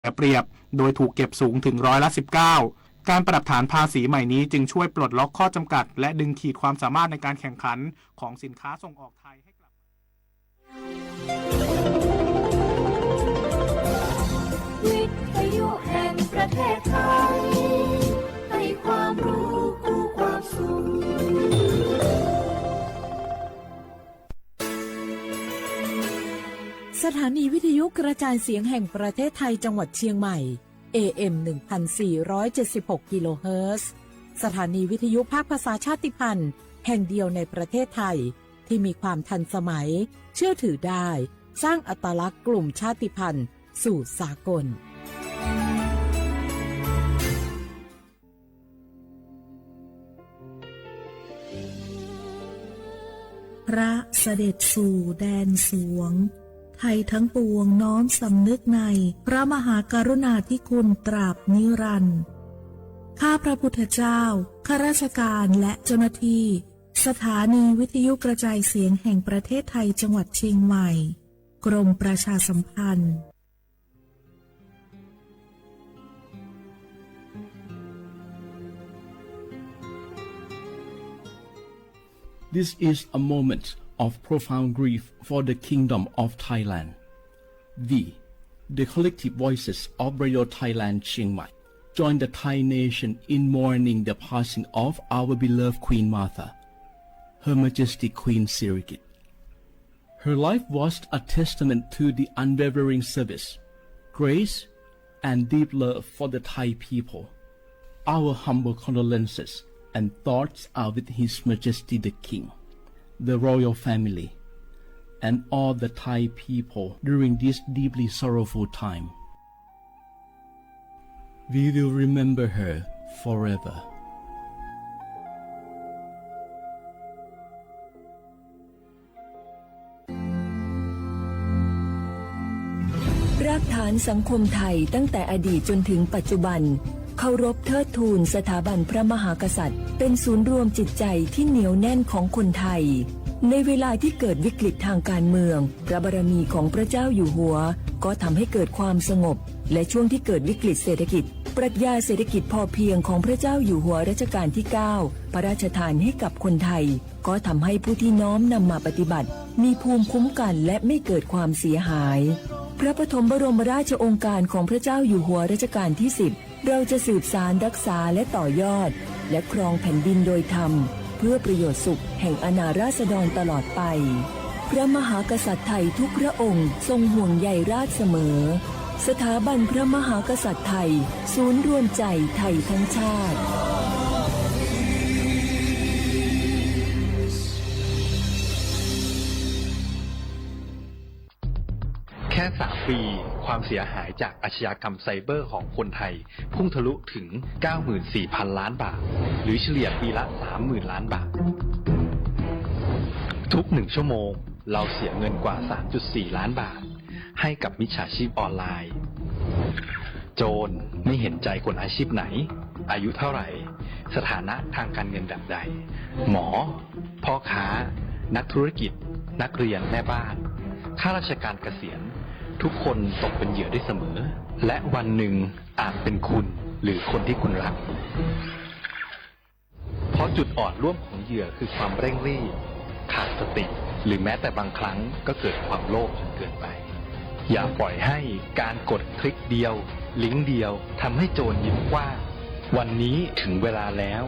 เปรียบโดยถูกเก็บสูงถึง19%การปรับฐานภาษีใหม่นี้จึงช่วยปลดล็อกข้อจำกัดและดึงขีดความสามารถในการแข่งขันของสินค้าส่งออกไทยให้กลับวิทยุแห่งประเทศไทยให้ความรู้คู่ความสุขสถานีวิทยุกระจายเสียงแห่งประเทศไทยจังหวัดเชียงใหม่ AM 1476 กิโลเฮิรตซ์สถานีวิทยุภาคภาษาชาติพันธุ์แห่งเดียวในประเทศไทยที่มีความทันสมัยเชื่อถือได้สร้างอัตลักษณ์กลุ่มชาติพันธุ์สู่สากลพระเสด็จสู่แดนสวงไทยทั้งปวงน้อมสำนึกในพระมหากรุณาธิคุณตราบนิรันดร์ข้าพระพุทธเจ้าข้าราชการและเจ้าหน้าที่สถานีวิทยุกระจายเสียงแห่งประเทศไทยจังหวัดเชียงใหม่กรมประชาสัมพันธ์ This is a moment of profound grief for the Kingdom of Thailand. We, the collective voices of Radio Thailand Chiang Mai, join the Thai nation in mourning the passing of our beloved Queen Martha, Her Majesty Queen Sirikit. Her life was a testament to the unwavering service, grace, and deep love for the Thai people. Our humble condolences and thoughts are with His Majesty the King, the royal family, and all the Thai people during this deeply sorrowful time. We will remember her forever. รากฐานสังคมไทยตั้งแต่อดีตจนถึงปัจจุบันเคารพเทิดทูนสถาบันพระมหากษัตริย์เป็นศูนย์รวมจิตใจที่เหนียวแน่นของคนไทยในเวลาที่เกิดวิกฤตทางการเมืองพระบารมีของพระเจ้าอยู่หัวก็ทำให้เกิดความสงบและช่วงที่เกิดวิกฤตเศรษฐกิจปรัชญาเศรษฐกิจพอเพียงของพระเจ้าอยู่หัวรัชกาลที่9พระราชทานให้กับคนไทยก็ทำให้ผู้ที่น้อมนำมาปฏิบัติมีภูมิคุ้มกันและไม่เกิดความเสียหายพระปฐมบรมราชโองการของพระเจ้าอยู่หัวรัชกาลที่10เราจะสืบสานรักษาและต่อยอดและครองแผ่นดินโดยธรรมเพื่อประโยชน์สุขแห่งอาณาราษฎรตลอดไปพระมหากษัตริย์ไทยทุกพระองค์ทรงห่วงใยราชเสมอสถาบันพระมหากษัตริย์ไทยศูนย์รวมใจไทยทั้งชาติแค่3 ปีความเสียหายจากอาชญากรรมไซเบอร์ของคนไทยพุ่งทะลุถึง 94,000 ล้านบาทหรือเฉลี่ยปีละ 30,000 ล้านบาททุก1 ชั่วโมงเราเสียเงินกว่า 3.4 ล้านบาทให้กับมิจฉาชีพออนไลน์โจรไม่เห็นใจคนอาชีพไหนอายุเท่าไหร่สถานะทางการเงินแบบใดหมอพ่อค้านักธุรกิจนักเรียนแม่บ้านข้าราชการเกษียณทุกคนตกเป็นเหยื่อได้เสมอและวันหนึ่งอาจเป็นคุณหรือคนที่คุณรักเพราะจุดอ่อนร่วมของเหยื่อคือความเร่งรีบขาดสติหรือแม้แต่บางครั้งก็เกิดความโลภจนเกินไปอย่าปล่อยให้การกดคลิกเดียวลิงก์เดียวทำให้โจรยิ้มกว้างวันนี้ถึงเวลาแล้ว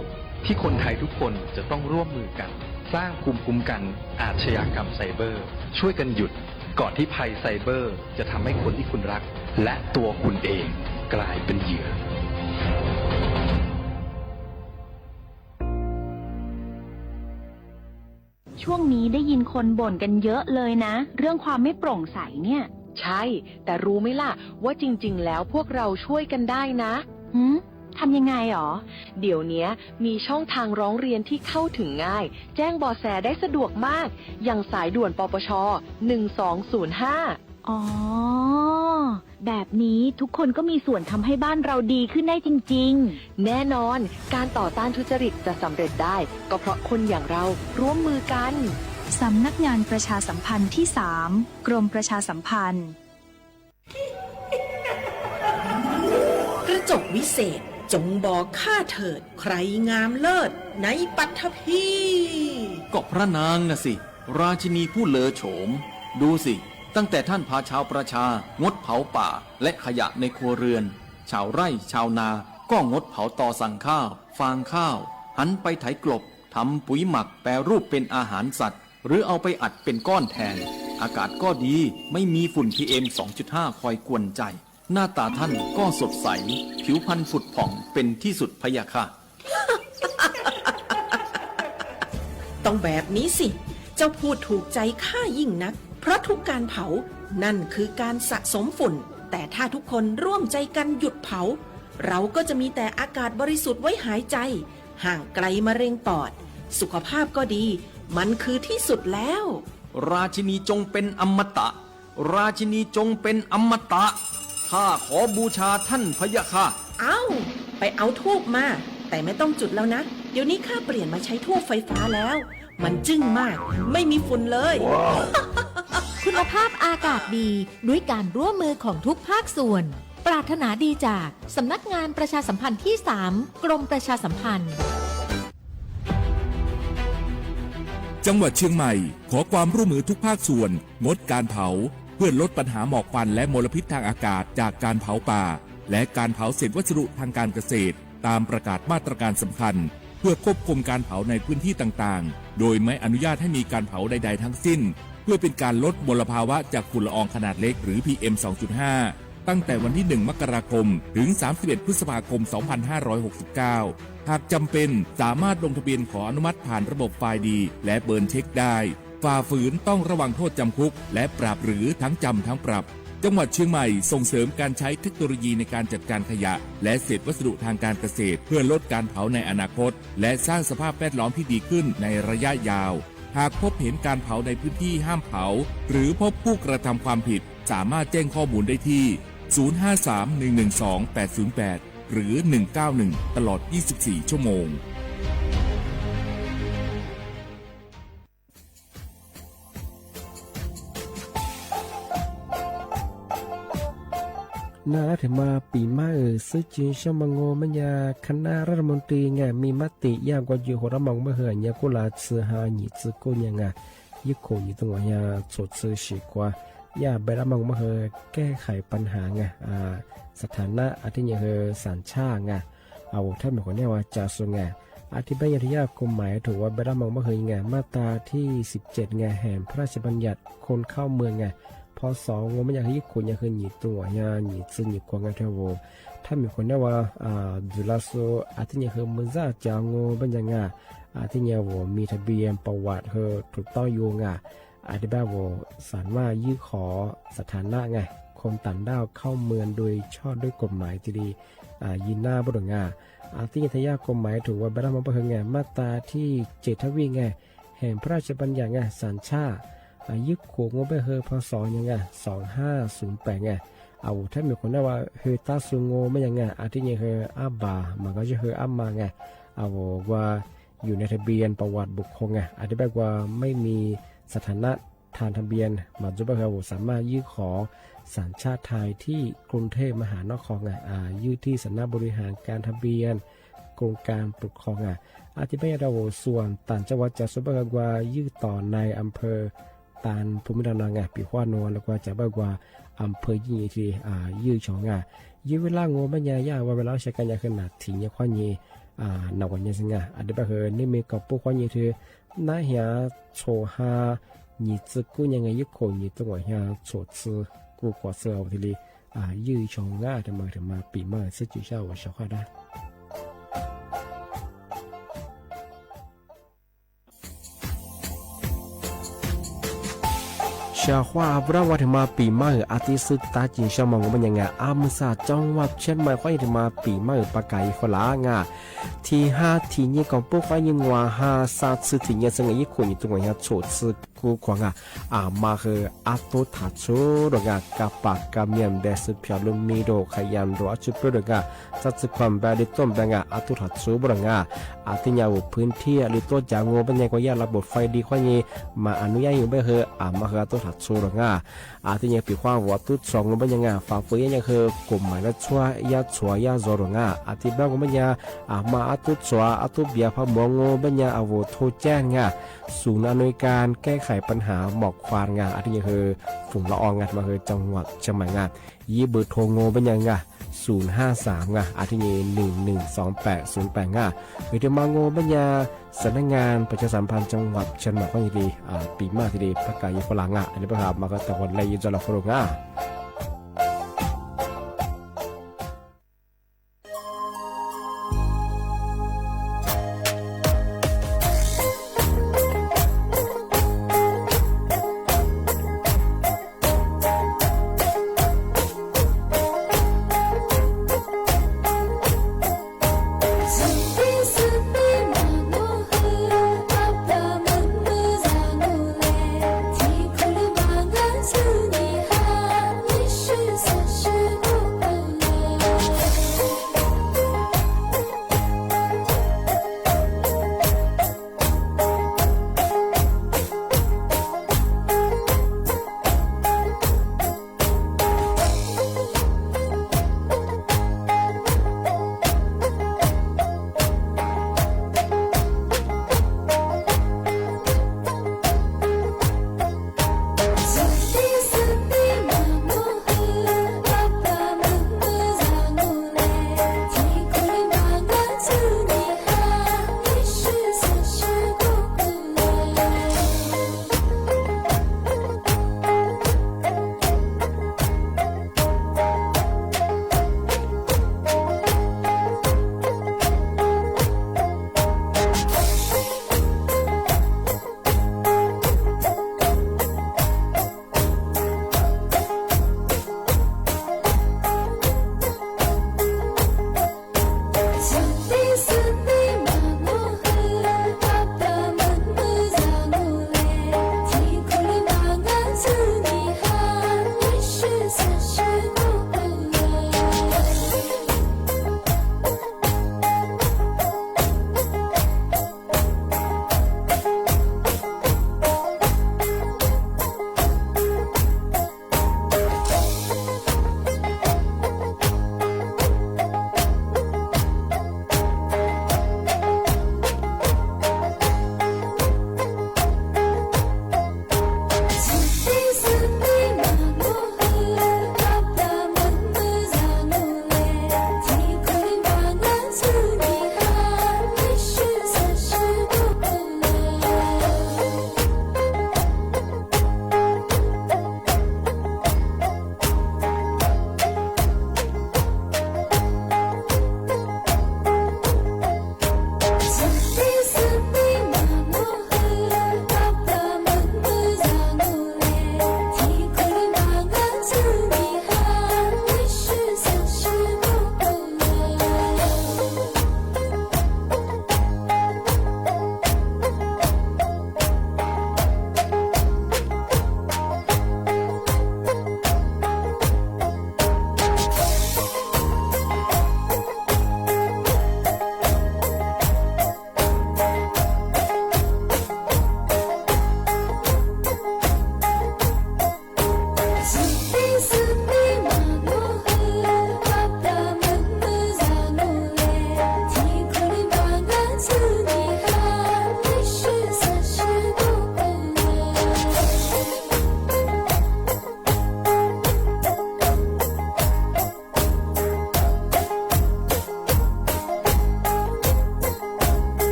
ที่คนไทยทุกคนจะต้องร่วมมือกันสร้างภูมิคุ้มกันอาชญากรรมไซเบอร์ช่วยกันหยุดก่อนที่ภัยไซเบอร์จะทำให้คนที่คุณรักและตัวคุณเองกลายเป็นเหยื่อช่วงนี้ได้ยินคนบ่นกันเยอะเลยนะเรื่องความไม่โปร่งใสเนี่ยใช่แต่รู้ไหมล่ะว่าจริงๆแล้วพวกเราช่วยกันได้นะทำยังไงหรอเดี๋ยวนี้มีช่องทางร้องเรียนที่เข้าถึงง่ายแจ้งเบาะแสได้สะดวกมากอย่างสายด่วนปปช1205อ๋อแบบนี้ทุกคนก็มีส่วนทำให้บ้านเราดีขึ้นได้จริงๆแน่นอนการต่อต้านทุจริตจะสำเร็จได้ก็เพราะคนอย่างเราร่วมมือกันสำนักงานประชาสัมพันธ์ที่3กรมประชาสัมพันธ์ จกวิเศษจงบอกข้าเถิดใครงามเลิศในปัทภีก็พระนางน่ะสิราชินีผู้เลอโฉมดูสิตั้งแต่ท่านพาชาวประชางดเผาป่าและขยะในครัวเรือนชาวไร่ชาวนาก็งดเผาตอสั่งข้าวฟางข้าวหันไปไถกลบทำปุ๋ยหมักแปรรูปเป็นอาหารสัตว์หรือเอาไปอัดเป็นก้อนแทนอากาศก็ดีไม่มีฝุ่น PM 2.5 คอยกวนใจหน้าตาท่านก็สดใสผิวพรรณผุดผ่องเป็นที่สุดพะยะค่ะ ต้องแบบนี้สิเจ้าพูดถูกใจข้ายิ่งนักเพราะทุกการเผานั่นคือการสะสมฝุ่นแต่ถ้าทุกคนร่วมใจกันหยุดเผาเราก็จะมีแต่อากาศบริสุทธิ์ไว้หายใจห่างไกลมะเร็งปอดสุขภาพก็ดีมันคือที่สุดแล้วราชินีจงเป็นอมตะราชินีจงเป็นอมตะข้าขอบูชาท่านพะยะค่ะไปเอาธูปมาแต่ไม่ต้องจุดแล้วนะเดี๋ยวนี้ข้าเปลี่ยนมาใช้ธูปไฟฟ้าแล้วมันจึ้งมากไม่มีฝุ่นเลย คุณภาพอากาศดีด้วยการร่วมมือของทุกภาคส่วนปรารถนาดีจากสำนักงานประชาสัมพันธ์ที่ 3 กรมประชาสัมพันธ์จังหวัดเชียงใหม่ขอความร่วมมือทุกภาคส่วนงดการเผาเพื่อลดปัญหาหมอกควันและมลพิษทางอากาศจากการเผาป่าและการเผาเศษวัสดุทางการเกษตรตามประกาศมาตรการสำคัญเพื่อควบคุมการเผาในพื้นที่ต่างๆโดยไม่อนุญาตให้มีการเผาใดๆทั้งสิ้นเพื่อเป็นการลดมลภาวะจากฝุ่นละอองขนาดเล็กหรือ PM 2.5 ตั้งแต่วันที่ 1 มกราคมถึง 31 พฤษภาคม 2569 หากจำเป็นสามารถลงทะเบียนขออนุมัติผ่านระบบไฟล์ดีและเบิร์นเช็คได้ฝ่าฝืนต้องระวังโทษจำคุกและปรับหรือทั้งจำทั้งปรับจังหวัดเชียงใหม่ส่งเสริมการใช้เทคโนโลยีในการจัดการขยะและเศษวัสดุทางการเกษตรเพื่อลดการเผาในอนาคตและสร้างสภาพแวดล้อมที่ดีขึ้นในระยะยาวหากพบเห็นการเผาในพื้นที่ห้ามเผาหรือพบผู้กระทำความผิดสามารถแจ้งข้อมูลได้ที่ 053-112-808 หรือ 191 ตลอด 24 ชั่วโมงน่ารักมาปีมาซึ่งจีนชมังโงมันยาคณะรัฐมนตรีไงมีมติยากกว่าอยู่หัวระมองเมื่อเหือนยากุลาซื้อหาหนีซื้อกุยังไงยิ่งโขยิ่งตัวงยาสดซื้อฉีกว่ายาใบระมองเมื่อเหือแก้ไขปัญหาไงสถานะอาทิตย์ยังเหือสัญชาติไงเอาท่านเป็นคนเนี่ยว่าจะส่งไงอธิบายยากฎหมายถือว่าใบระมองเมื่อเหือไงมาตราที่17ไงแห่งพระราชบัญญัติคนเข้าเมืองไงพอสองมันอยากให้คนอยากให้หนีตัวอยากหนีซึ่งหนีกวางกันเท่าว่าถ้ามีคนเนี่ยว่าดูแลโซอาทิตย์เนี่ยคือมันจะจางงูเป็นยังไงอาทิตย์เนี่ยว่ามีทะเบียนประวัติเธอถูกต้องอยู่ไงอาทิตย์แบบว่าสามารถยื่นขอสถานะไงคนต่างด้าวเข้าเมืองโดยชอบด้วยกฎหมายที่ดียินหน้าบุตรงาอาทิตย์ทยากฎหมายถือว่าบรรดามันเป็นไงมาตราที่7ทวีไงแห่งพระราชบัญญัติไงสัญชาติยึดขวงงไปเฮอพศยังไง2508ไงเอาถ้ามีคนได้ว่าเฮอตาซุงโงไม่ยังไงอาทิตย์นี้เฮออาบามันก็จะเฮออามาไงเอาว่าอยู่ในทะเบียนประวัติบุคคลไงอาทิตย์แบบว่าไม่มีสถานะทางทะเบียนมาจุบเฮอสามารถยื่นขอสัญชาติไทยที่กรุงเทพมหานครไงยื่นที่สำนักบริหารการทะเบียนกรมการปกครองไงอาทิตย์แบบว่าส่วนต่างจังหวัดจะจุบเฮอว่ายื่นต่อในอำเภอตานภูมิลำเนาไงปีขวานวแล้วก็จะบอกว่าอำเภอยี่ที่ยื้อชองไงยื้อเวลาโง่ไม่ยากว่าเวลาใช้กันยาขนาดถิ่นยาขวานยี่หนักกว่านี้สิไงอันนี้แบบนี่มีกับพวกขวานยี่ที่น่าเหี้ยโชฮายี่จื้อกูยังไงยุคโคยี่ตัวเหี้ยโชจื้อกูกว่าเสือทีนี้ยื้อชองง่ายทำไมปีมาซึ่งจุดเช้าว่าชาวข้าได้ชาวว่าพระวัฒมาปีมาอาทิสุดตาจินชาวมังมันยังไงมุสาจังหวัดเชียงใหม่ค่อยถึงมาปีมาปากไก่ฝรั่งที่5ที่นี่ก็พวกไฟยิงว่า5 3ที่นี่สังเกตคนอยู่ตรงนี้โฉดซึก กูขวางมาคืออาตุถัดชูดอกกาปากกาเมียมเดสพิอาลุมีโดขยันรัวจุดดอกสัตว์ความแบบดิต้มแบงอาตุถัดชูบรังอาทิยาวพื้นที่หรือตัวจางงูเป็นยังก็ยาระบบไฟดีข้อนี้มาอนุญาตอยู่ไม่เหรอมาคืออาตุถัดชูดอกอาทิยาปีความวัดตุสองงูเป็นยังฝ่าฝืนยังคือกลุ่มหมายละชัวยาชัวยาจอดอกอาทิบ้างงูเป็นยังมาอาตุชัวอาตุเบียพมองงูเป็นยังอาวุธโทแจ้งศูนย์อำนวยการแก้ไขปัญหาหมอกควานอาทิยาคือฝุ่นละอองมาคือจังหวัดเชียงใหม่ยี่เบอร์โทรงูเป็นยัง053อาทิตย์112808วิธีมาโงบัญญาสำนักงานประชาสัมพันธ์จังหวัดเชียงใหม่ก็ดีปีมากทีเดียวประกาศฝรั่งอันนี้ประกาศมาก็ตะวันเลยจะหลับฝรั่ง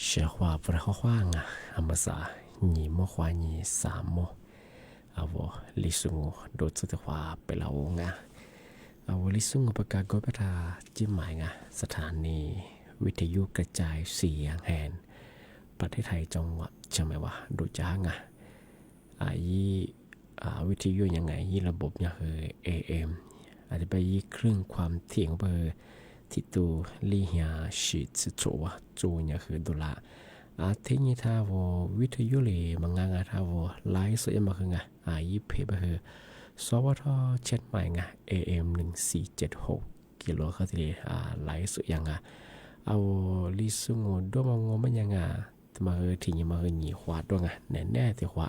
เชื่อว่าพระข้างอ่ะอามาสาหนีโมควาหนีสามโมอาวลิสุงโดดสุดว่าไปเรางะอาวลิสุงประกาศก็ประทาจิ้มหมายงะสถานีวิทยุกระจายเสียงแห่งประเทศไทยจังหวัดใช่ไหมวะดูจ้างะวิทยุยังไงยี่ระบบเนี่ยคือ AM อาจจะไปยี่ครึ่งความเที่ยงเบอร์ที่ตัวลี่เฮียชิดสุดวะจูเนี่ยคือดุละที่นี่ถ้าววิทยุเลยมังงะถ้าวไลฟ์สดมาคือไงยี่เพย์เบอร์สวทเช็ดใหม่ไง AM 1476กิโลเฮิรตซ์ไลฟ์สดยังไงเอาลิซุงด้วยมองมันยังไงมาเฮที่ยังมาเฮหนีขวาด้วยไงแน่ที่ขวา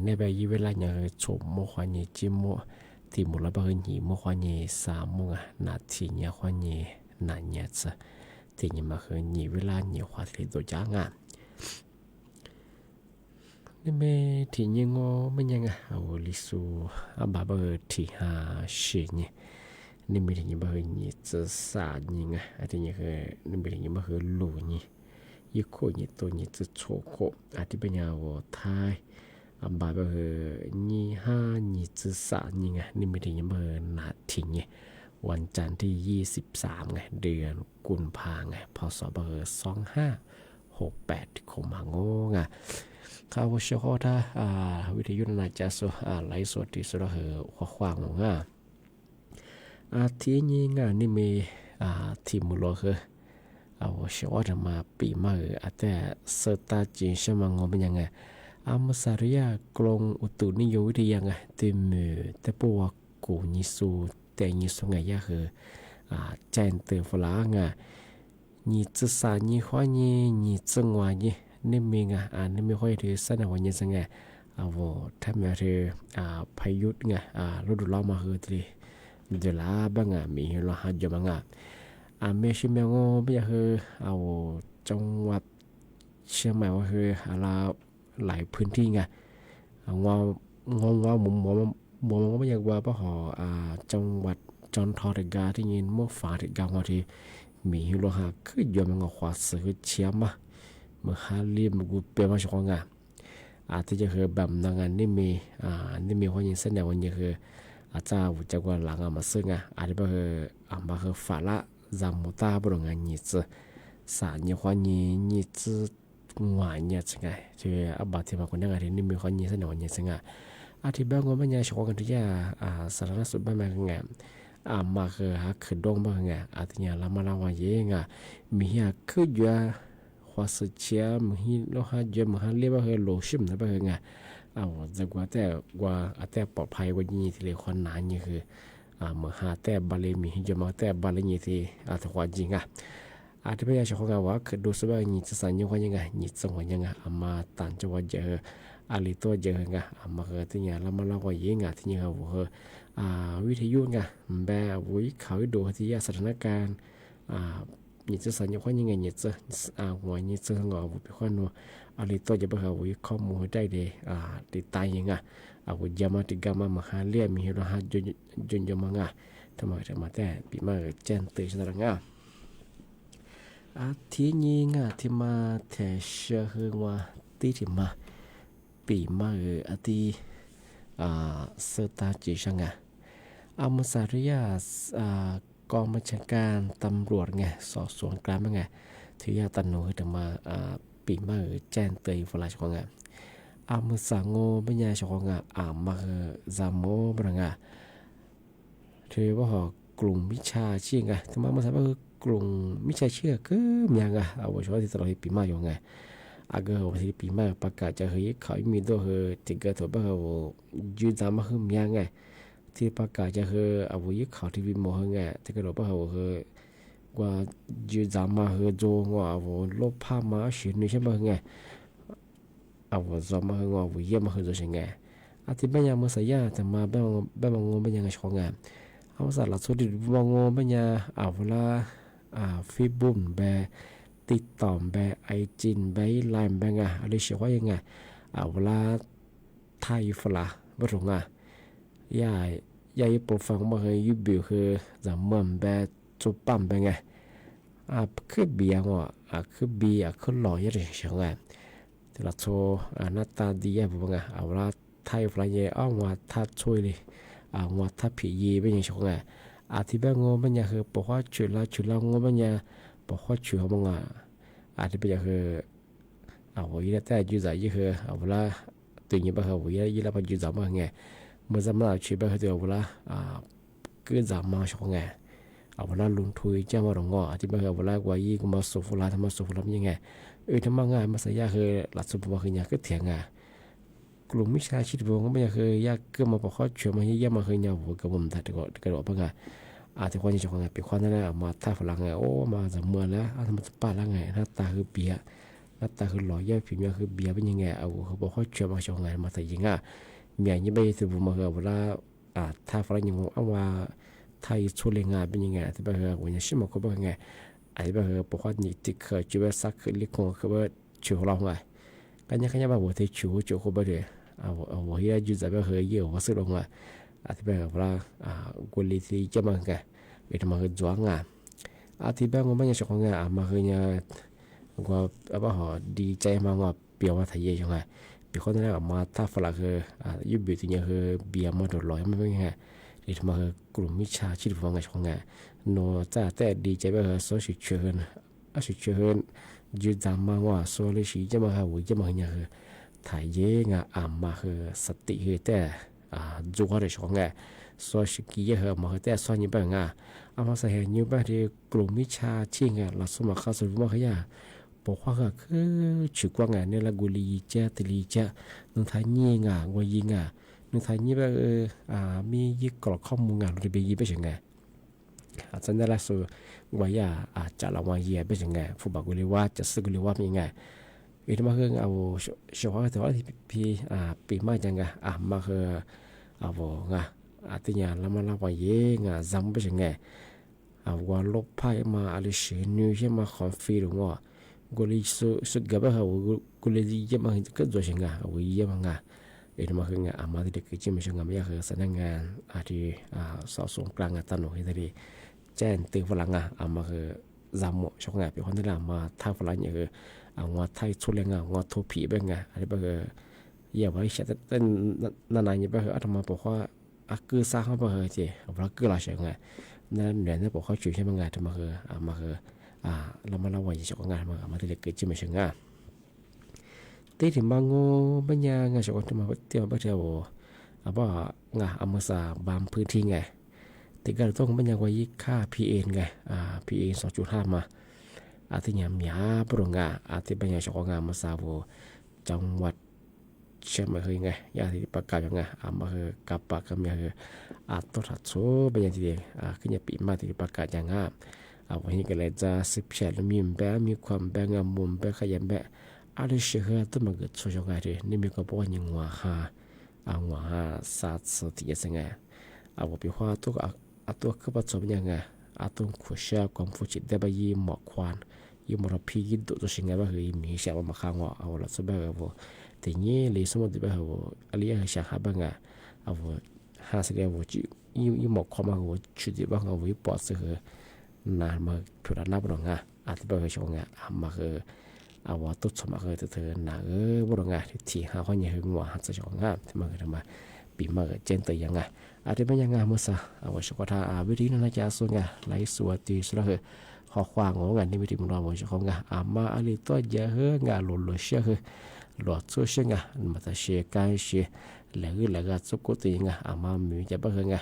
แน่ไปยี่เวลายังชมโมควานี่จิมโมที่มุลบะเฮหนีโมควานี่สามโมงนาทีเนี่ยควานี่นานเนี่ยซะที่ยังมาเฮหนีเวลาหนีขวาที่ตัวจ้างอ่ะนี่เมที่ยังงอมันยังไงเอาลิซูบาเบอร์ที่หาเชียนี่ไม่ถึงยังมาเฮนี่จะสานี่ไงอาทิตย์นี้คือนี่ไม่ถึงยังมาเฮลูนี่ยี่โคนี่ตัวนี่จะโชโคอาทิตย์เป็นยาวไทยบาเบอร์นี่ห้านี่จะสานี่ไงนี่ไม่ถึงยังมาเฮนาทีไงวันจันทร์ที่23ไงเดือนกุมภาไงพศเบอร์2568ที่คมหางงไงข้าวเชื่อข้อถ้าวิทยุนาจะสไลฟ์สดที่สุดเหอขวางงะที่นี่งานนี่มีทีมมือคือเอาเชื่อว่าจะมาปีมาแต่สตาจีนใช่ไหมงอเป็นยังไงมาสาริยากลงอุตุนิยมวิทยาไงที่มือแต่ปวกกูนิสูแต่นิสูไงยาคือแจนเตือนฝรั่งนี่จะสานี่ข้อนี่จังหวะนี่มีไงนี่มีข้อที่สนวันนี้จังไงถ้าแม้ที่พายุไงฤดูร้อนมาคือที่เดี๋ยวลาบ้างมีเราหาอยู่บ้างเมชิเมงโง่ไม่อยากคือเอาจังหวัดเชียงใหม่ว่าคือหลายพื้นที่ไงมุมก็ไม่อยากว่าเพราะจังหวัดจอนทอร์กาที่ยินมั่วฝาที่กลางวันที่มีเราหาคืออยู่มันก็ขวาซื้อเชียมาเมื่อหาเรียมกูเปลี่ยนมาช่วงไงที่จะคือแบบงานนี่มีคนยินเส้นแนววันนี้คืออาจารย์จะว่าหลังมาซึ่งอาจจะเป็นมาคือฝาละจำมุตาบรงงานนี้จะสารยี่ห้อนี้จะหวานเนี่ยจังไงคืออบาที่มาคนนั้นอะไรนี่มีคนนี้เสนอเนี่ยจังไงที่บ้านก็ไม่ยากชอบกันทุกอย่างสารสุดบ้านมาไงมาคือหาขึ้นดงบ้างไงที่เนี่ยเรามาเล่าว่าเย่ไงมีคืออยู่ว่าสุดเชี่ยมีเราหาเยอะมาหาเรียกว่าคือโลชิมนะบ้างไงจะกว่าแต่ปลอดภัยกว่านี้ที่เรียกคนหนานี่คือเมื่อหาแต่บาลีมีจะมาแต่บาลีนี่ที่ถือว่าจริงที่พยายามชอบกันว่าคือดูสบายนี่จะสั่งยังไงนี่จังหวะยังไงมาต่างจังหวัดเจอลิตัวเจอไงมาคือที่เนี่ยเรามาเล่าว่ายังไงที่เนี่ยว่าวิทยุไงแบบวิเขาดูที่สถานการณ์นี่จะสั่งยังไงนี่จะหัวนี่จะงอบุพคนว่าลิตัวจะไปหาวิข้อมูลได้เลยติดตายยังไงวิจามาติกามาหาเลี้ยมีเราหาจุนยมังทำไมแต่ปีมาเจนตื่นสระงที่นี่ที่มาแต่เชื่อคือว่าที่มาปีมาที่สตาจีช่างมุสาริยากองบัญชาการตำรวจไงสอบสวนกลางไงที่ยาตันหนูถึงมาปีมาแจ้งเตือนฝรั่งของมุสาโง่ไม่ยาชของมาจามโมบรังถือว่ากลุ่มวิชาชีพที่มาสามารถกลุ่มวิชาชีพก็มีเอาไว้ช่วยที่ตลอดปีมาอยู่ไงก็วันที่ปีมาประกาศจะเฮ้ยเขามีตัวติดกระตุ้นว่ายืนตามมาคือมีไงที่ประกาศจะคือเอาไว้เขาที่วิมโมไงที่กระตุ้นว่าว่ายืนตามมาคือโจงว่าลบภาพมาเฉียนนี่ใช่ไหมไงเอาจอมาคือว่าวิเยี่ยมมาคือจะใช่ไงที่บ้านยาเมื่อสัญญาแต่มาบ้านมองบ้านยังไงช่องงานเอาสารสุดที่มองบ้านยาเวลาฟีบุนแบบติดต่อแบบไอจินแบบไลน์แบบอะไรเชื่อว่ายังไงเวลาไทยฝรั่งไม่รู้ยายโปรฟังมาเคยยุบบิวคือจะเหมือนแบบจุดปั๊มแบบ คือเบียงคือเบียคือหล่อเยอะเลยใช่ไหมแต่ละโชหน้าตาดีอ่ะผมว่าเอาละไทยฝรั่งเยอะว่าถ้าช่วยเลยว่าถ้าผียีเป็นยังไงใช่ไหมที่บ้านงอมันยังคือบอกว่าช่วยละงอมันยังบอกว่าช่วยเขาบ้างที่เป็นยังคือ我一带就在一个我啦对你不和我一来把就咱们哎，没咱们去不和对我啦个咱们说哎，我啦轮推将我容我，ที่不和我啦我一个嘛舒服啦，他们舒服了ยังไง他们哎มาสัญญาคือหลักสุภาพคือเนี่ยก็เถียงกลุ่มวิชาชีพผมก็ไม่คือยากก็มาบอกเขาช่วยมาเยี่ยมมาคือเนี่ยผมก็ผมแต่ก็บอกว่าที่คนที่จะเป็นคนนั้นมาท่าฝรั่งโอ้มาจากเมืองแล้วทำมาจากป่าแล้วไงหน้าตาคือเบียหน้าตาคือหล่อเยี่ยมผิวเนี่ยคือเบียเป็นยังไงเขาบอกเขาช่วยมาช่วยไงมาแต่ยังเมียนี่ไม่ถือผมมาคือเวลาท่าฝรั่งยังว่าไทยช่วยงานเป็นยังไงที่แบบวันนี้ชิมเขาบอกไงแบบบอกว่านี่ติดเคยช่วยสักเล็กของเขาแบบช่วยเราไงกันยังแบบว่าที่ช่วยเขาแบบเดียว我现在就在和业务是龙ที่แบบว่ากุลีที่จะมาไงเป็นมาคือจ้วงที่แบบว่าไม่ใช่ของมาคือเนี่ยว่าแบบว่าดีใจมากว่าเปลี่ยนว่าไทยยังไงเป็นคนนั้นมาถ้าฝรั่งคือยุบบิดเนี่ยคือเบียร์มาโดดลอยไม่เป็นไงที่มาคือกลุ่มวิชาชีพฟังไงของไงโน้จ้าแต่ดีใจแบบว่าสุดเชื่อสุดเชื่อยืดจำมาว่าสุดเลยสิจะมาคือจะมาเนี่ยคือไทยยังมาคือสติคือแต่做好的时候所以几个嘛在算一半嘛是很牛掰的กลุ่มวิชาที่เราสมัครเข้าสู่มาขยะบอกว่าคือชุกว่าเนี่ยละกุลีเจตลีเจนึกไทยนี่ว่ายิงนึกไทยนี่แบบมียี่กรอกข้อมูลเราจะไปยี่ไปยังไงจันทร์ละสู่ว่าจะละวันยี่ไปยังไงผู้บอกกุลีว่าจะซื้อกุลีว่าเป็นยังไงที่มาคือเอาชาวแต่ว่าที่ปีมาจังมาคือเอาที่เนี่ยเรามาว่าเย่จำเป็นยังไงว่าลบไพ่มาอะไรเสียนิวใช่มาคอนฟิลว่ากุลีสุดกับว่ากุลียี่มาก็ตัวยังไงยี่มาที่มาคือมาที่เด็กจิมยังไงไม่อยากคือสนักงานที่สอบสวนกลางตันหนูที่ได้แจ้งตื่นฝรั่งมาคือจำหมดช่วงเป็นคนที่เรามาท่าฝรั่งอย่างคือว่าไทยช่วยงานว่าทุผีเป็นไงอะไรแบบอย่าไว้ใช้แต่นานๆอย่างแบบอาตมาบอกว่าคือสร้างเขาแบบเจ้าเพราะคือเราใช่ไงนั่นเนี่ยเนี่ยบอกเขาช่วยใช่ไหมไงอาตมาคือเรามาเล่าว่าอย่างเช่นงานมาที่เด็กเกิดจิมใช่ไงตีถึงบางงูบางอย่างเช่นว่าอาตมาเที่ยวไปเที่ยวบ่มาสาบางพื้นที่ไงติดกันต้องบางอย่างว่ายิ่งค่า PN ไงPN 2.5 มาที่เนี่ยมีปรุงที่บางอย่างชาวงานมาสาวจังหวัดเชียงใหม่ยังไงยาที่ประกาศยังไงมาคือกับปากกับมีคือตัวถัดโซ่บางอย่างที่ขึ้นปีมาที่ประกาศอย่างวันนี้ก็เลยจะสืบเฉลมีมีความแบ่งมุมแบ่งขยันแบ่อะไรเชื่อตัวมันเกิดช่วยยังไงเลยนี่มีก็บอกว่ายังว่าศาสตร์สติยังไงว่าเป็นว่าตัวคือปัจจุบันยังไงตัวขุดเชื่อความฟูจิตได้ไปยี่หมอกควันยี่หมอกพีกินตัวสิ่งไงบ้างคือมีเชื่อว่ามาข้างว่าเราสบายว่าแต่เนี่ยเลยสมมติว่าอะไรอย่างเช่นหาบ้างหาสิ่งว่ายี่หมอกความว่าชุดที่บ้างว่าปอดเสือนานมาถูกรับรองที่บ้างช่วงมาคือว่าตุดสมัครเธอหนาบรองที่หาคนยังหึงว่าหัดจะช่วงที่มาคือทำไมปีมาเจนตัวยังไงที่เป็นยังไงเมื่อสักว่าชกท่าวิธีนั้นจะส่วนไงไหลสวดตีสุดเลยข้อความของงานนี้วิธีมันเราว่าของงานมาอะไรตัวเยอะงานหลุดเชื่อคือหลุดสู้เชื่องานมาแต่เชื่อการเชื่อแล้วก็สุกุติงมามีจะบ้างไง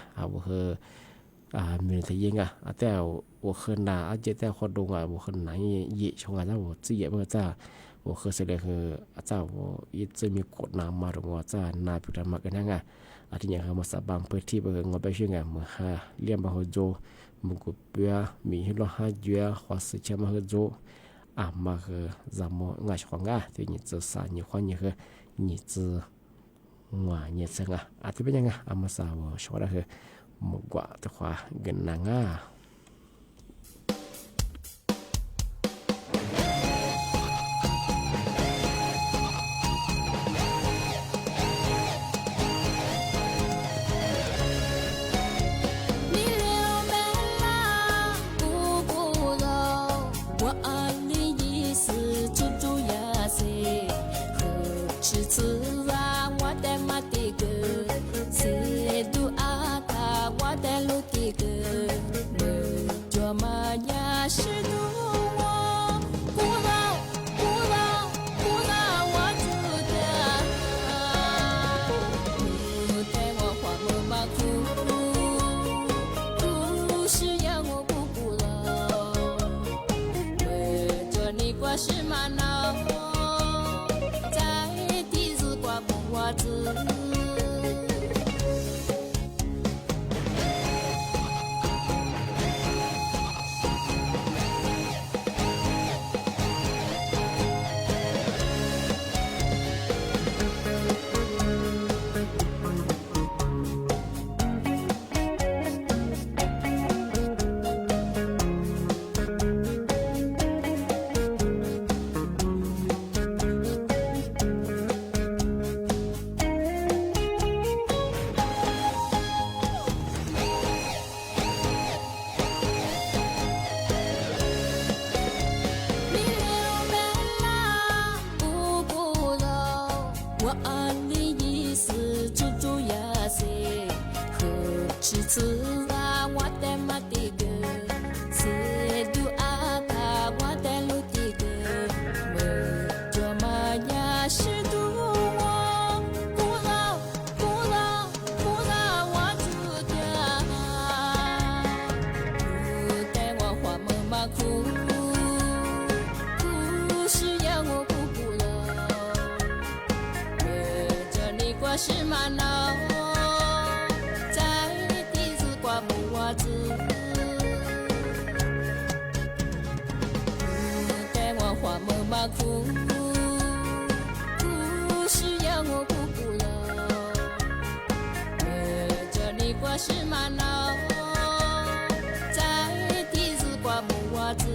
มีแต่ยังแต่ว่าคนหน้าอาจจะแต่คนดูว่าคนไหนยี่ชงงานแล้วว่าจีเยอะมากจ้าว่าคือเสด็จคือเจ้าว่าจะมีกฎน้ำมาตรงว่าจ้านาพิธามากันยังไงที่อย่างมาสับบางพื้นที่บางงอไปช่วยงานมือเลี้ยงบางคนโจมุกุเปียมีให้เราหาเยอะขวาสิเชื่อมาโจมาคือจำมั่วงานของงานที่นี่จะสานนี่คนนี่คือนี่จะว่านี่จะที่เป็นยังไงมาสาวชอบอะไรคือมุกว่าแต่ขวาเงินนาง吃吃啊，我的马的歌，是杜阿卡我的路的歌，没做嘛呀是杜我，古老古老古老我住的，不带我花木马哭，故事让我不古老，为着你挂是玛瑙。袜子。吃吃啊，我的马的歌，是杜阿卡我的路的歌，没做嘛呀是杜我，古老古老古老我住的，不带我花木马哭，故事让我不古老，为着你挂是玛瑙。袜子，带我花木马哭，故事让我不古老，为着你挂是玛瑙，在地子挂木袜子。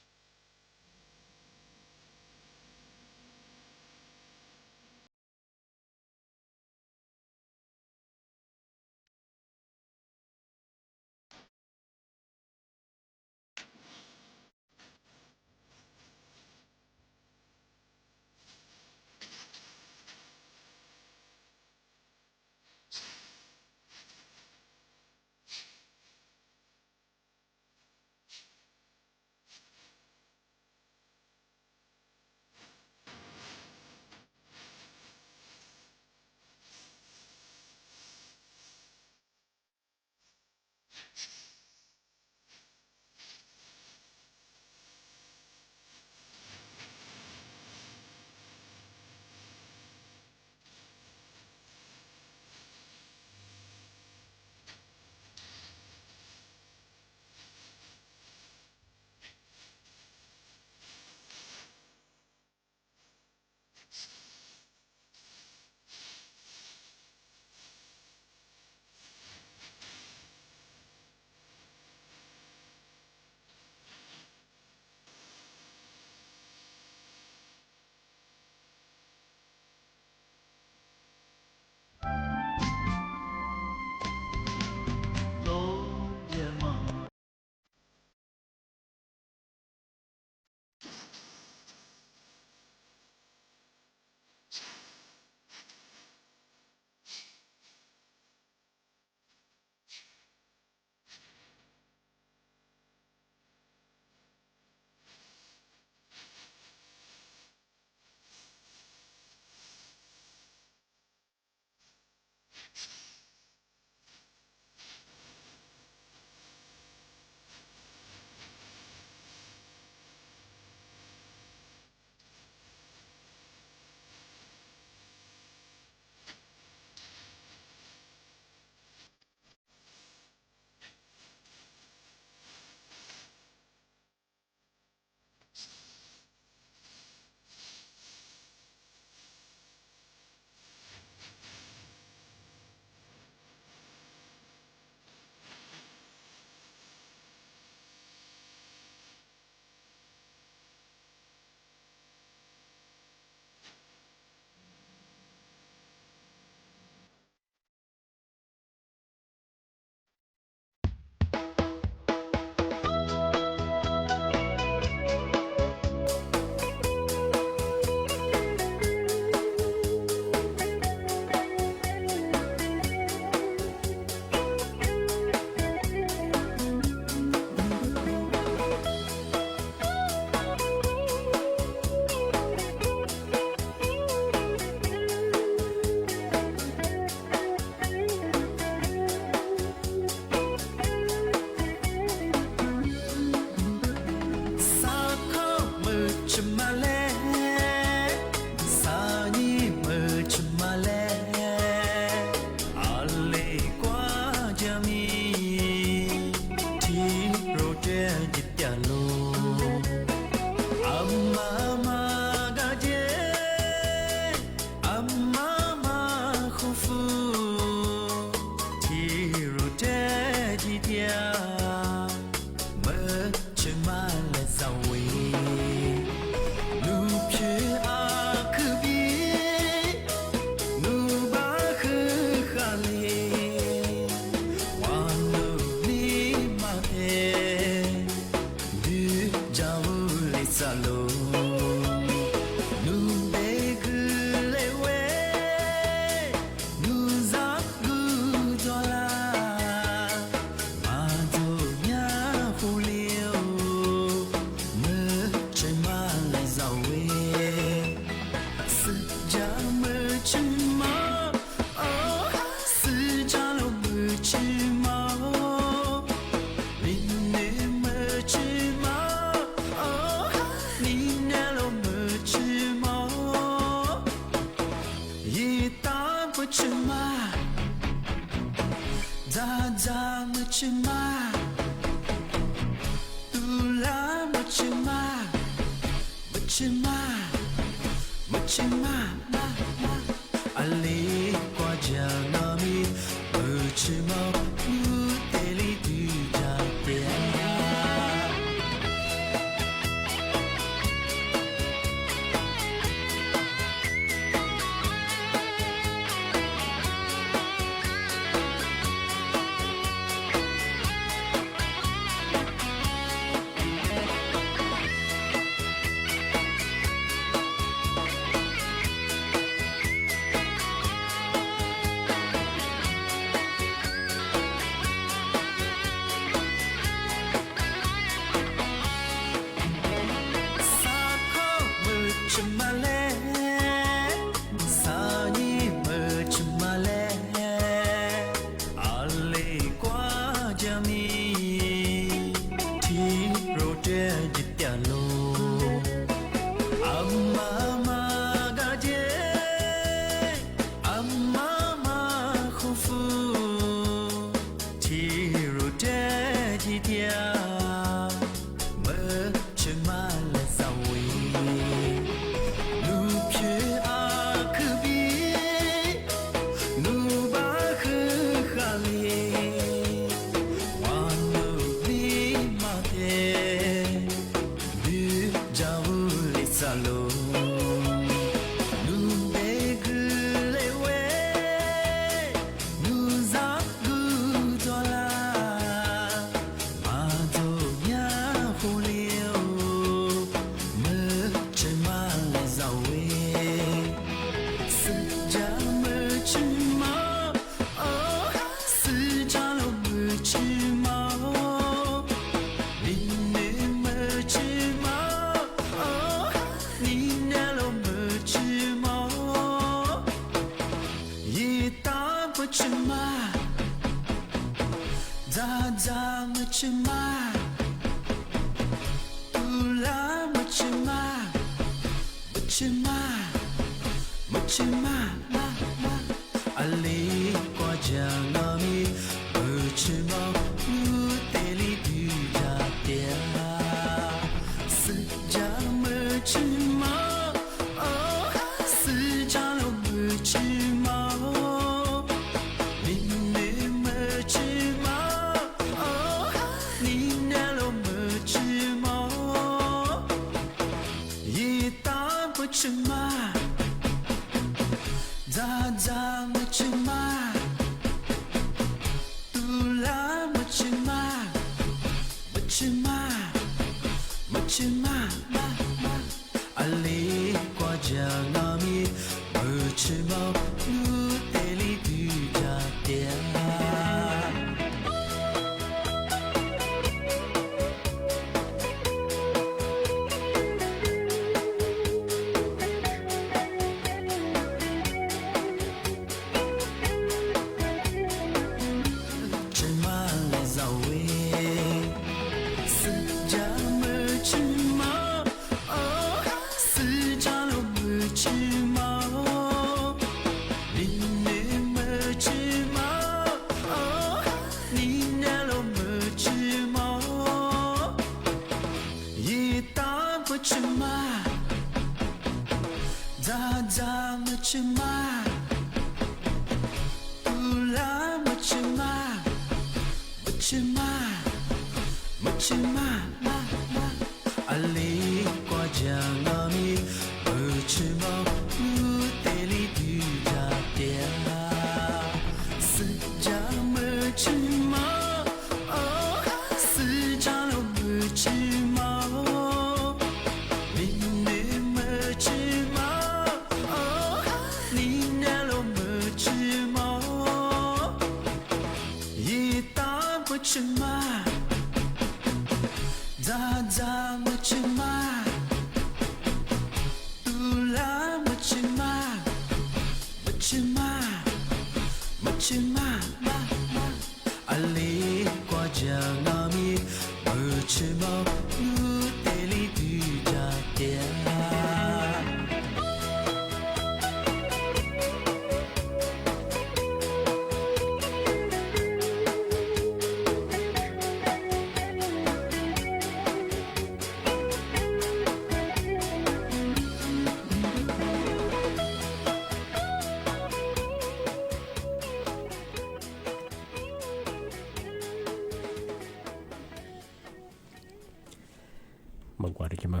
mừng qua đi cho mà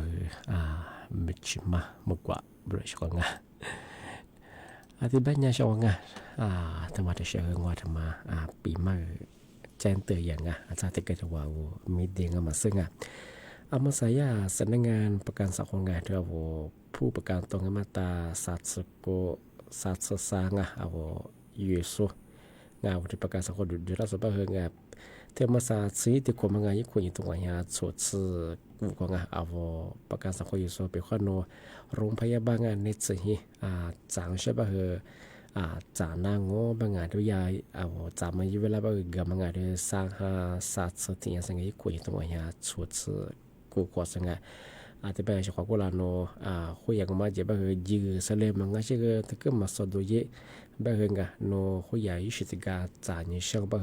mình chỉ mà mừng qua rồi cho con nga thì bé nhà cho con nga thằng mà để chơi ngoài thằng mà bị mà chen từอย่างอาที่เกิดว่ามีเดียงมาซึ่งมาใส่สำนักงานประกันสังคมงานที่ว่าผู้ประกันตรงมาตราสัตว์สร้างยูสุงานที่ประกันสังคมดูแลสุขภาพงานที่มาสาสีที่คนงานยิ่งคนยิ่งตัวงานสดสื่อกูก็งานประกันสังคมยูสุเป็นข้อโน้โรงพยาบาลงานในสิ่งจางใช่ป่ะจางนางโง่บางงานด้วยยายจางมาอยู่เวลาบางกำบางงานด้วยสร้างสัตว์สิ่งอย่างสิ่งที่คนยิ่งตัวงานสดสื่อกูก็สังเกตที่เป็นเฉพาะกุลาโนคุยอย่างมาจะบางยื้อเสลมังก็เชื่อที่ก็มาสอดดูเยบางงานโนคุยอย่างยุติกาจานยิ่งเชื่อบาง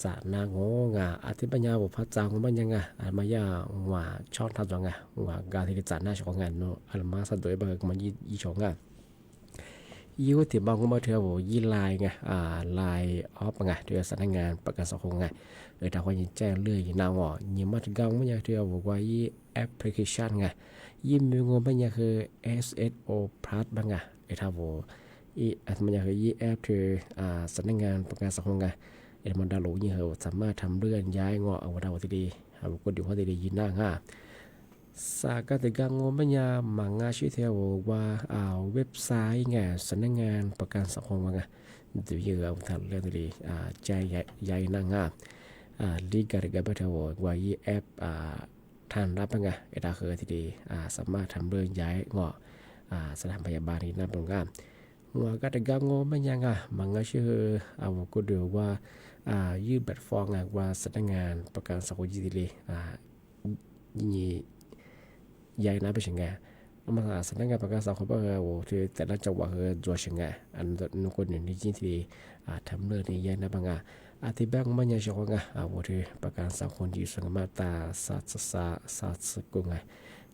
จานางงที่ปัญญาบุพจางของมันยังมายาว่าช่องทัดจังว่าการที่จานหน้าของงานโนอัลมาสะดวกบางมันยี่ชงยูที่บางคนมาเที่ยวยี่ไลน์ไลน์ออฟเที่ยวสำนักงานประกันสังคมถ้าคนยิ่งแจ้งเรื่องยิ่งน่าว่ายิ่งมาถึงกลางมันยังเที่ยวว่ายี่แอปพลิเคชันยิ่งมีเงินมันยังคือ SSO Plus บางถ้าว่ามันยังคือยี่แอปที่สำนักงานประกันสังคมมันดาวน์โหลดยิ่งสามารถทำเรื่องย้ายเอาดาวที่ดีก็ดูว่าดียิ่งน่าสาการติดกังวลปัญญามังชื่อเที่ยวว่าเว็บไซต์สำนักงานประกันสังคมเดี๋ยวยืมทำเรื่องดีใจใหญ่นั่งลีกการกับเที่ยวว่ายี่แอปทานรับถ้าเคยที่ดีสามารถทำเรื่องย้ายสถานพยาบาลนี้นั่นตรงกันว่าการติดกังวลปัญญามังชื่อก็ดูว่ายืมแบบฟองว่าสำนักงานประกันสังคมดีเลยยี่ยายน่าเป็นยังไงมาสำนักงานประกันสังคมที่แต่ละจังหวัดตัวยังไงนุคนหนึ่งที่ที่ทำเรื่องนี้ยายน่าบางที่แบงค์มันยังชงที่ประกันสังคมที่สังมาตาสัตว์กุง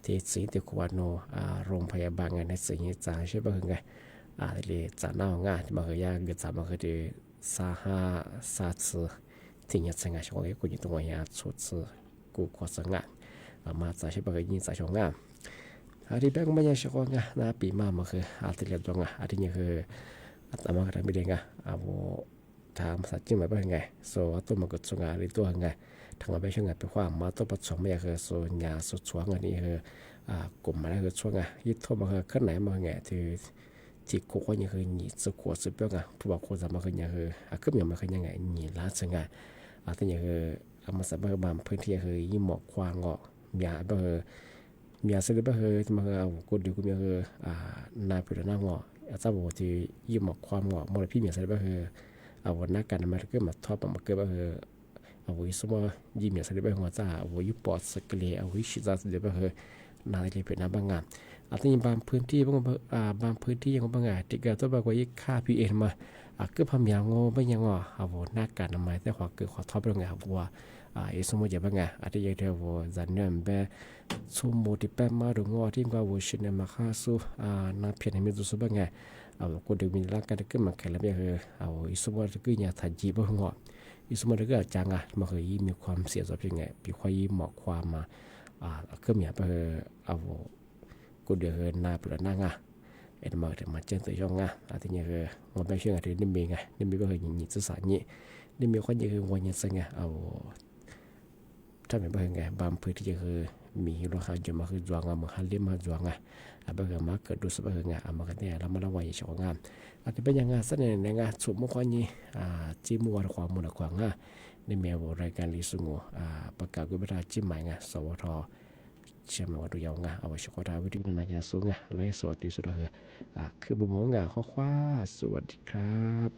ที่สิ่งที่ควรโรงพยาบาลในสิ่งที่จ่ายใช่ป่ะไงที่จ่ายหน้างานที่มาเฮียเกิดจ่ายมาคือที่สัตว์ที่ยังสังชงให้คนอยู่ตรงนี้สุดกูขอสังมาจากใช่ป่ะยิ่งจากชงที่แบงค์มันยังชงนะปีมามาคือที่เรียนตรงที่นี่คือแต่มาการไม่ได้ทำสัจจริงไหมเป็นไงโซ่ตัวมันก็ชงหรือตัวไงทางไปช่วงเป็นความมาตัวผสมไม่คือโซ่ยาสุดช่วงนี้คือกลุ่มอะไรคือช่วงยึดทั่วมาคือขั้นไหนมาไงที่คุกว่ายังคือหนีสุขวดสุดเปรี้ยวผู้บอกคนจะมาคือยังคือขึ้นอย่างมาคือยังไงหนีล้านชงที่ยังคือมาสับเบางพื้นที่คือยิ่งหมอกควางมีสิ่งที่มากูดูกูมีนาพิจารณาอาจารย์บอกที่ยิ่งหมอกความมลพิษมีสิ่งที่วันนักการมาเกิดมาทอดมาเกิดวิสมายิ่งมีสิ่งที่จ้าวิปอดสกเลวิชิตาสิ่งที่นาที่เป็นน้ำบางงานอาจจะบางพื้นที่บางพื้นที่ยังบางที่เกิดตัวบางว่าค่า PM มาก็พยายามไม่ยังนักการมาแต่ขอเกิดขอทอดเรื่องว่าสมมติอย่างบางอาจจะยังเดียวจันเนี่ยแบบสมมติแปะมาดูที่ว่าวิชิตเนี่ยมาค่าสู้นับเพียงให้มีตัวสุบางก็เดี๋ยวมีร่างกายก็มาแข็งแล้วสมมติก็ยังถ่ายจีบบ้างสมมติก็จังมาเคยมีความเสียสละยังไงปีควายหมอกความมาก็มีก็เดี๋ยวนาเปลือกนั่งมาถึงมาเจอตัวช่องที่นี่คือมันไม่เชื่อที่นี่มีก็เคยยิงสื่อสารนี่มีคนยังคือวันยังซึ่งถ้าเป็นไงบางพื้นที่คือมีราคาจะมาคือจวงมาฮันเลี้ยมาจวงบางมาเกิดดูสบายมากันเนี่ยเรามาละวันอย่างชงอาจจะเป็นยังเสนอในสมมติว่านี่จีมัวความมูลกว่างนี่มีรายการลิสุงประกาศกุบราจิมใหม่สวทเชื่อมว่าดูยาวเอาไว้ชกดาวิธีนายาสูงเลยสวัสดีสุดเลยคือบุ๋มข้อคว้าสวัสดีครับ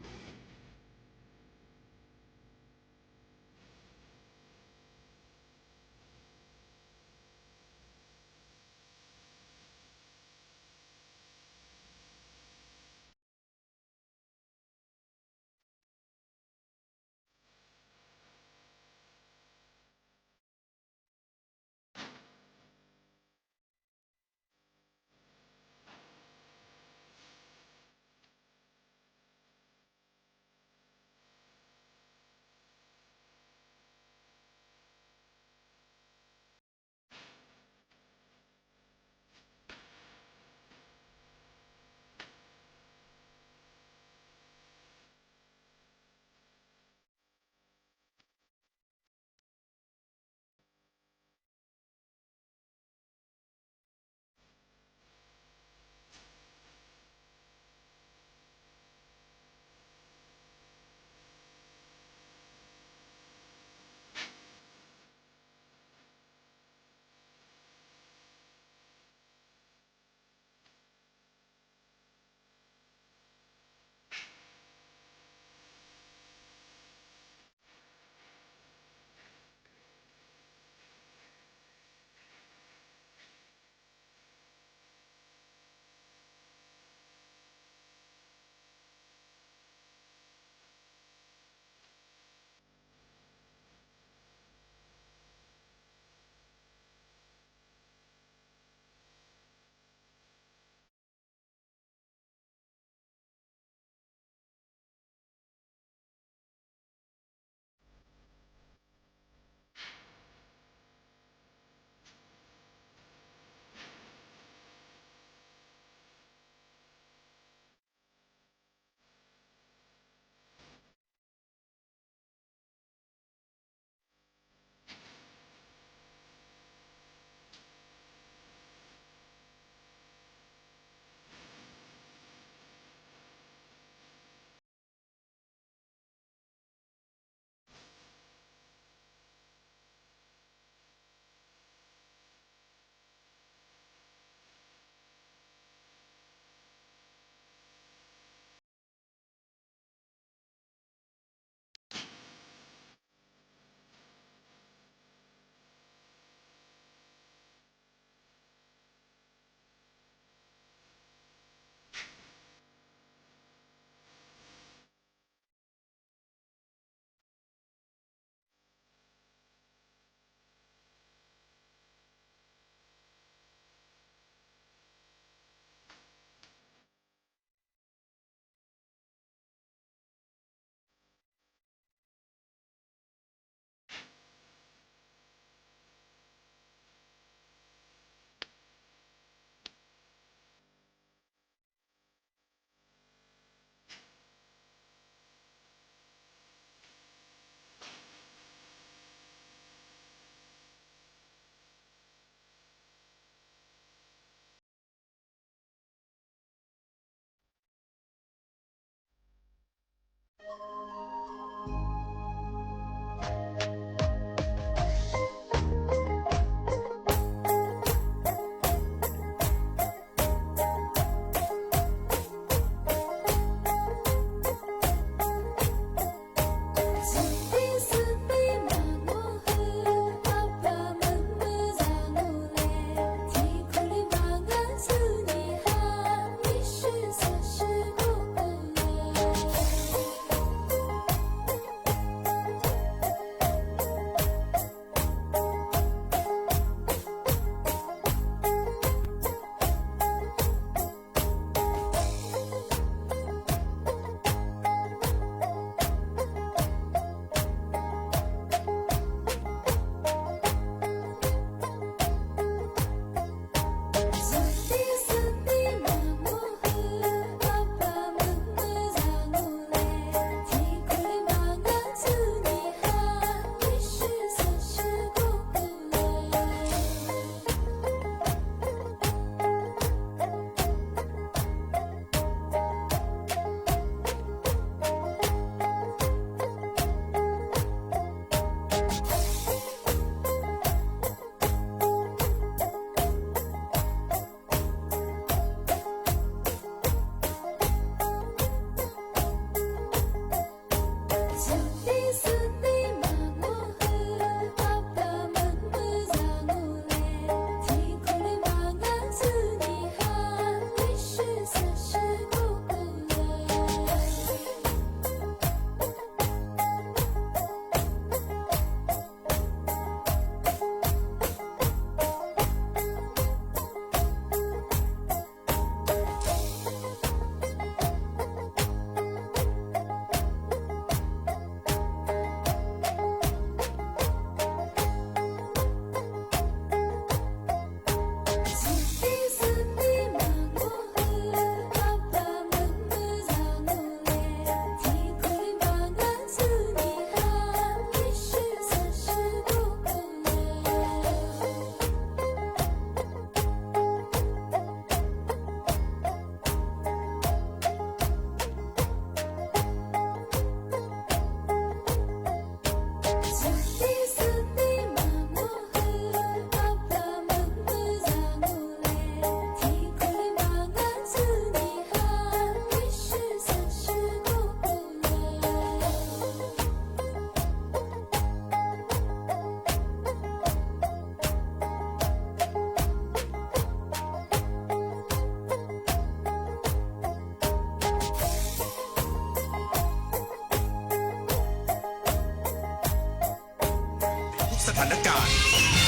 สถานการณ์